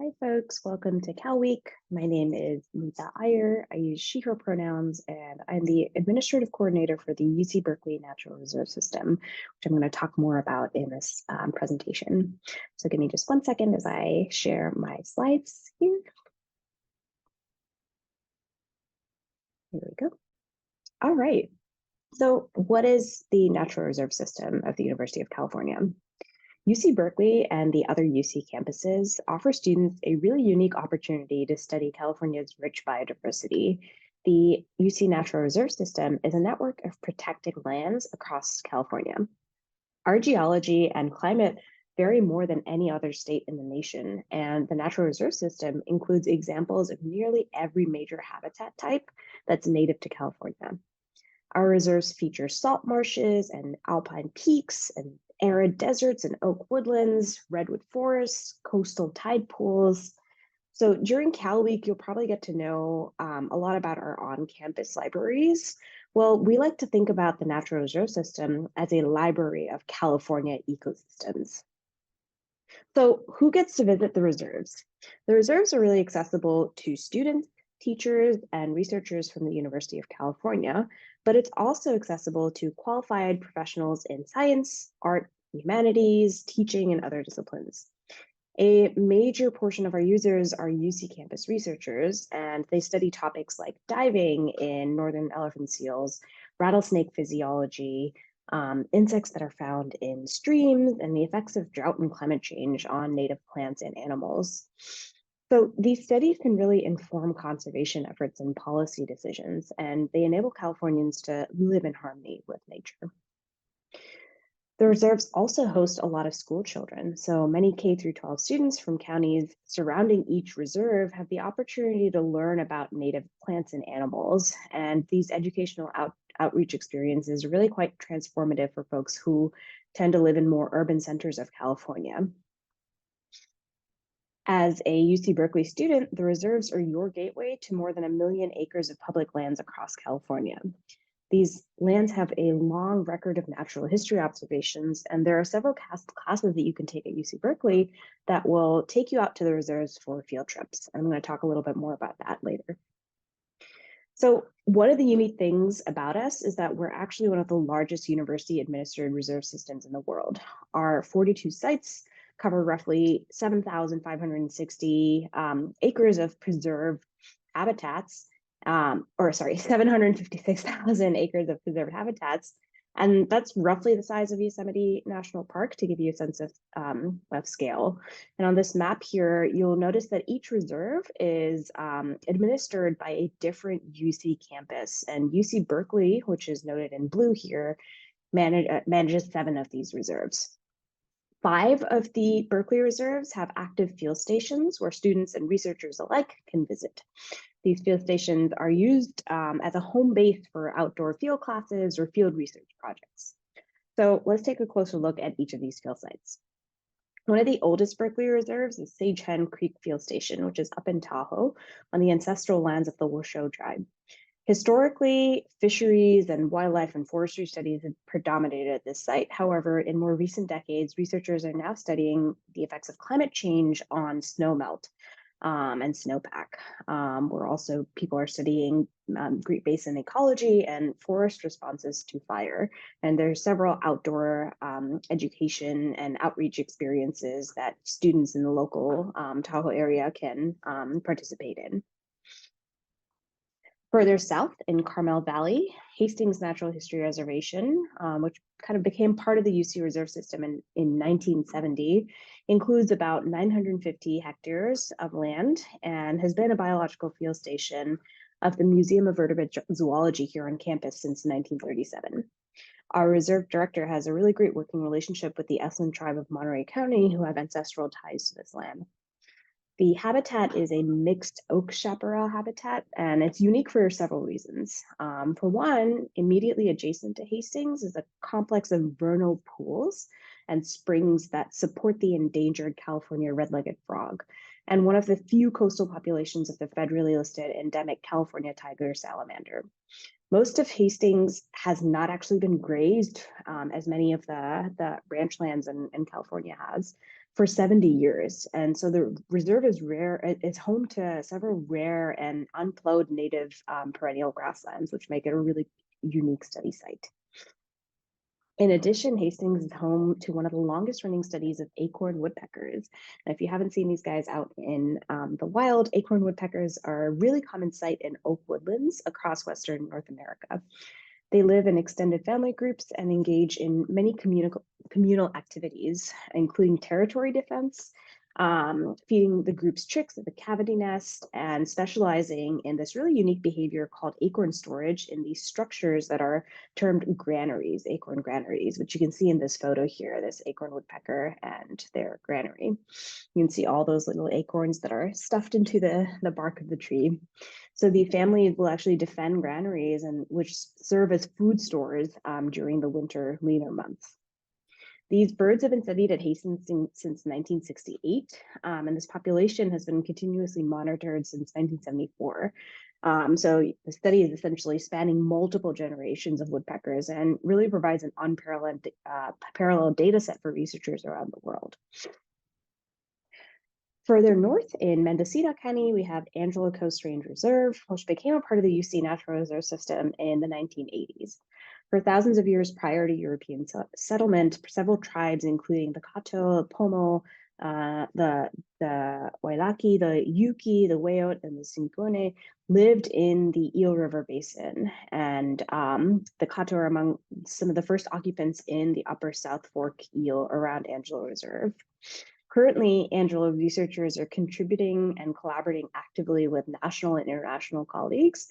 Hi, folks. Welcome to Cal Week. My name is Nita Iyer. I use she, her pronouns, and I'm the administrative coordinator for the UC Berkeley Natural Reserve System, which I'm going to talk more about in this presentation. So give me just 1 second as I share my slides here. Here we go. All right. So what is the Natural Reserve System of the University of California? UC Berkeley and the other UC campuses offer students a really unique opportunity to study California's rich biodiversity. The UC Natural Reserve System is a network of protected lands across California. Our geology and climate vary more than any other state in the nation, and the Natural Reserve System includes examples of nearly every major habitat type that's native to California. Our reserves feature salt marshes and alpine peaks and arid deserts and oak woodlands, redwood forests, coastal tide pools. So during Cal Week, you'll probably get to know a lot about our on-campus libraries. Well, we like to think about the Natural Reserve System as a library of California ecosystems. So who gets to visit the reserves? The reserves are really accessible to students, teachers, and researchers from the University of California, but it's also accessible to qualified professionals in science, art, humanities, teaching, and other disciplines. A major portion of our users are UC campus researchers, and they study topics like diving in northern elephant seals, rattlesnake physiology, insects that are found in streams, and the effects of drought and climate change on native plants and animals. So these studies can really inform conservation efforts and policy decisions, and they enable Californians to live in harmony with nature. The reserves also host a lot of school children, so many K through 12 students from counties surrounding each reserve have the opportunity to learn about native plants and animals, and these educational outreach experiences are really quite transformative for folks who tend to live in more urban centers of California. As a UC Berkeley student, the reserves are your gateway to more than 1 million acres of public lands across California. These lands have a long record of natural history observations, and there are several classes that you can take at UC Berkeley that will take you out to the reserves for field trips. I'm going to talk a little bit more about that later. So one of the unique things about us is that we're actually one of the largest university-administered reserve systems in the world. Our 42 sites cover roughly 7,560 acres of preserved habitats, 756,000 acres of preserved habitats. And that's roughly the size of Yosemite National Park, to give you a sense of scale. And on this map here, you'll notice that each reserve is administered by a different UC campus. And UC Berkeley, which is noted in blue here, manages 7 of these reserves. 5 of the Berkeley reserves have active field stations where students and researchers alike can visit. These field stations are used as a home base for outdoor field classes or field research projects. So let's take a closer look at each of these field sites. One of the oldest Berkeley reserves is Sage Hen Creek Field Station, which is up in Tahoe on the ancestral lands of the Washoe tribe. Historically, fisheries and wildlife and forestry studies have predominated at this site. However, in more recent decades, researchers are now studying the effects of climate change on snowmelt and snowpack. People are studying Great Basin ecology and forest responses to fire. And there's several outdoor education and outreach experiences that students in the local Tahoe area can participate in. Further south in Carmel Valley, Hastings Natural History Reservation, which kind of became part of the UC Reserve System in 1970, includes about 950 hectares of land and has been a biological field station of the Museum of Vertebrate Zoology here on campus since 1937. Our reserve director has a really great working relationship with the Esalen tribe of Monterey County, who have ancestral ties to this land. The habitat is a mixed oak chaparral habitat, and it's unique for several reasons. For one, immediately adjacent to Hastings is a complex of vernal pools and springs that support the endangered California red-legged frog, and one of the few coastal populations of the federally listed endemic California tiger salamander. Most of Hastings has not actually been grazed as many of the ranch lands in California has. for 70 years. And so the reserve is rare. It's home to several rare and unplowed native perennial grasslands, which make it a really unique study site. In addition, Hastings is home to one of the longest running studies of acorn woodpeckers. And if you haven't seen these guys out in the wild, acorn woodpeckers are a really common sight in oak woodlands across Western North America. They live in extended family groups and engage in many communal activities, including territory defense, feeding the group's chicks at the cavity nest, and specializing in this really unique behavior called acorn storage in these structures that are termed granaries, acorn granaries, which you can see in this photo here, this acorn woodpecker and their granary. You can see all those little acorns that are stuffed into the bark of the tree. So the family will actually defend granaries and which serve as food stores during the winter leaner months. These birds have been studied at Hastings since 1968, and this population has been continuously monitored since 1974. So the study is essentially spanning multiple generations of woodpeckers and really provides an unparalleled parallel data set for researchers around the world. Further north in Mendocino County, we have Angelo Coast Range Reserve, which became a part of the UC Natural Reserve System in the 1980s. For thousands of years prior to European settlement, several tribes, including the Kato, Pomo, the Wailaki, the Yuki, the Wayot, and the Sincone, lived in the Eel River Basin. And the Kato are among some of the first occupants in the upper South Fork Eel around Angelo Reserve. Currently, Angelo researchers are contributing and collaborating actively with national and international colleagues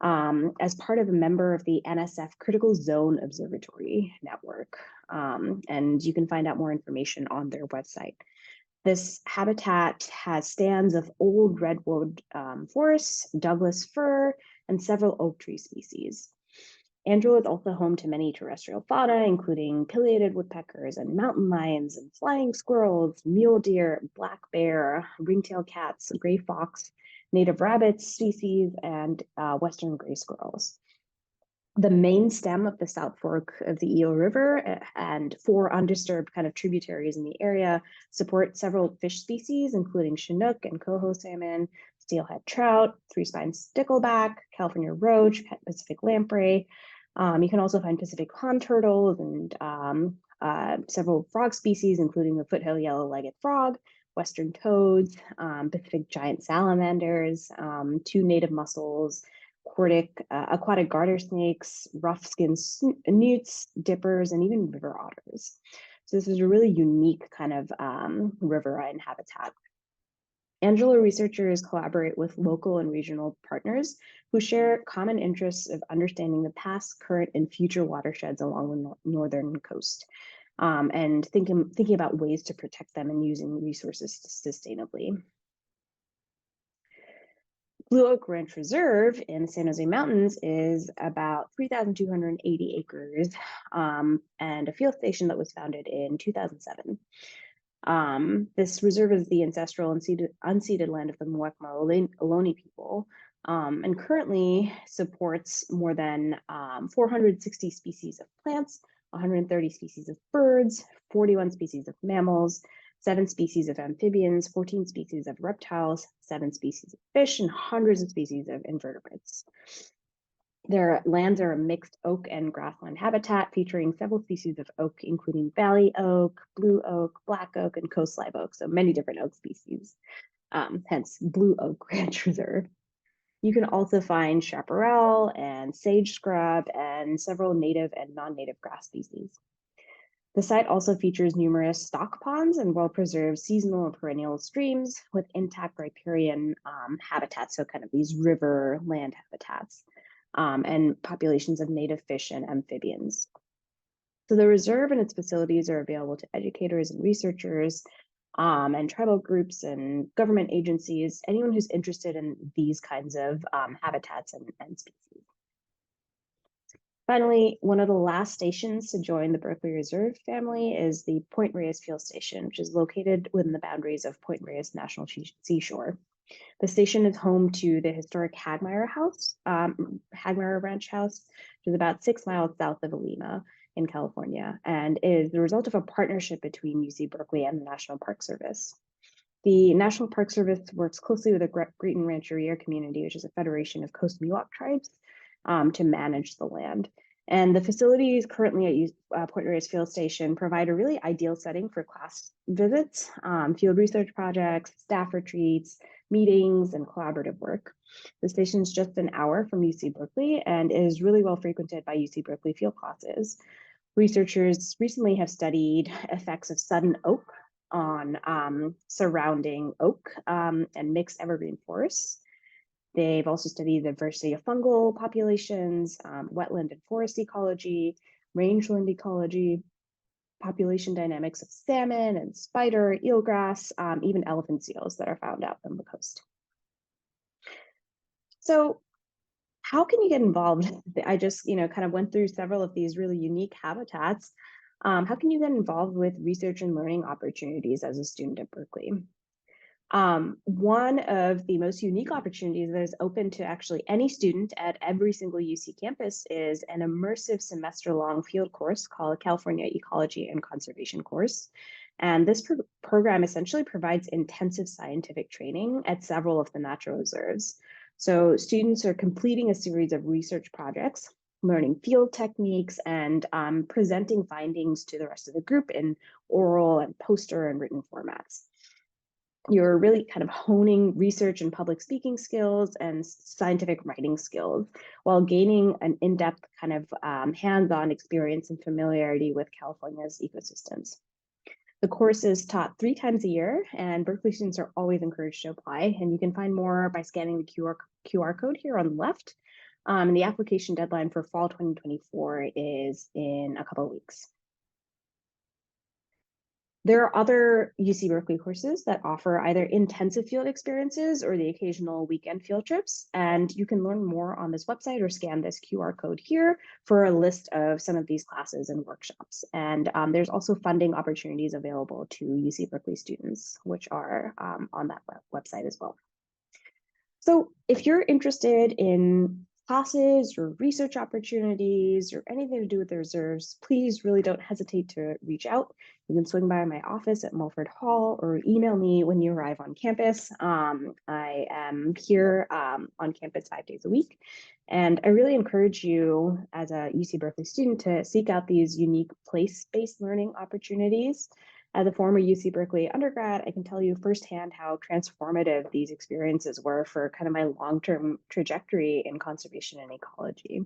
as part of a member of the NSF Critical Zone Observatory Network. And you can find out more information on their website. This habitat has stands of old redwood forests, Douglas fir, and several oak tree species. Angelo is also home to many terrestrial fauna, including pileated woodpeckers and mountain lions and flying squirrels, mule deer, black bear, ringtail cats, gray fox, native rabbits species, and western gray squirrels. The main stem of the South Fork of the Eel River and 4 undisturbed kind of tributaries in the area support several fish species, including Chinook and coho salmon, steelhead trout, 3-spined stickleback, California roach, Pacific lamprey. You can also find Pacific pond turtles and several frog species, including the foothill yellow-legged frog, western toads, Pacific giant salamanders, 2 native mussels, aquatic garter snakes, rough-skinned newts, dippers, and even river otters. So this is a really unique kind of riverine habitat. Angelo researchers collaborate with local and regional partners who share common interests of understanding the past, current, and future watersheds along the northern coast, and thinking about ways to protect them and using resources sustainably. Blue Oak Ranch Reserve in the San Jose Mountains is about 3,280 acres and a field station that was founded in 2007. This reserve is the ancestral and unceded land of the Muwekma Ohlone people, and currently supports more than 460 species of plants, 130 species of birds, 41 species of mammals, 7 species of amphibians, 14 species of reptiles, 7 species of fish, and hundreds of species of invertebrates. Their lands are a mixed oak and grassland habitat featuring several species of oak, including valley oak, blue oak, black oak, and coast live oak, so many different oak species, hence Blue Oak Ranch Reserve. You can also find chaparral and sage scrub and several native and non-native grass species. The site also features numerous stock ponds and well-preserved seasonal and perennial streams with intact riparian habitats, so kind of these river land habitats, and populations of native fish and amphibians. So the reserve and its facilities are available to educators and researchers, and tribal groups and government agencies, anyone who's interested in these kinds of habitats and species. Finally, one of the last stations to join the Berkeley Reserve family is the Point Reyes Field Station, which is located within the boundaries of Point Reyes National Seashore. The station is home to the historic Hagmaier Ranch House, which is about 6 miles south of Alima. in California and is the result of a partnership between UC Berkeley and the National Park Service. The National Park Service works closely with the Green Rancheria community, which is a federation of Coast Miwok tribes, to manage the land. And the facilities currently at Point Reyes Field Station provide a really ideal setting for class visits, field research projects, staff retreats, meetings, and collaborative work. The station is just an hour from UC Berkeley and is really well frequented by UC Berkeley field classes. Researchers recently have studied effects of sudden oak on surrounding oak and mixed evergreen forests. They've also studied the diversity of fungal populations, wetland and forest ecology, rangeland ecology, population dynamics of salmon and spider, eelgrass, even elephant seals that are found out on the coast. So how can you get involved? I just, kind of went through several of these really unique habitats. How can you get involved with research and learning opportunities as a student at Berkeley? One of the most unique opportunities that is open to actually any student at every single UC campus is an immersive semester-long field course called California Ecology and Conservation course. And this program essentially provides intensive scientific training at several of the natural reserves. So students are completing a series of research projects, learning field techniques, and presenting findings to the rest of the group in oral and poster and written formats. You're really kind of honing research and public speaking skills and scientific writing skills while gaining an in-depth kind of hands-on experience and familiarity with California's ecosystems. The course is taught 3 times a year, and Berkeley students are always encouraged to apply. And you can find more by scanning the QR code here on the left. And the application deadline for fall 2024 is in a couple of weeks. There are other UC Berkeley courses that offer either intensive field experiences or the occasional weekend field trips. And you can learn more on this website or scan this QR code here for a list of some of these classes and workshops. And there's also funding opportunities available to UC Berkeley students, which are on that website as well. So if you're interested in classes or research opportunities or anything to do with the reserves, please really don't hesitate to reach out. You can swing by my office at Mulford Hall or email me when you arrive on campus. I am here on campus 5 days a week. And I really encourage you as a UC Berkeley student to seek out these unique place-based learning opportunities. As a former UC Berkeley undergrad, I can tell you firsthand how transformative these experiences were for kind of my long-term trajectory in conservation and ecology.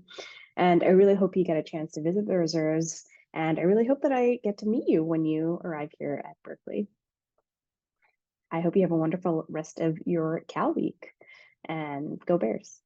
And I really hope you get a chance to visit the reserves, and I really hope that I get to meet you when you arrive here at Berkeley. I hope you have a wonderful rest of your Cal week, and go Bears.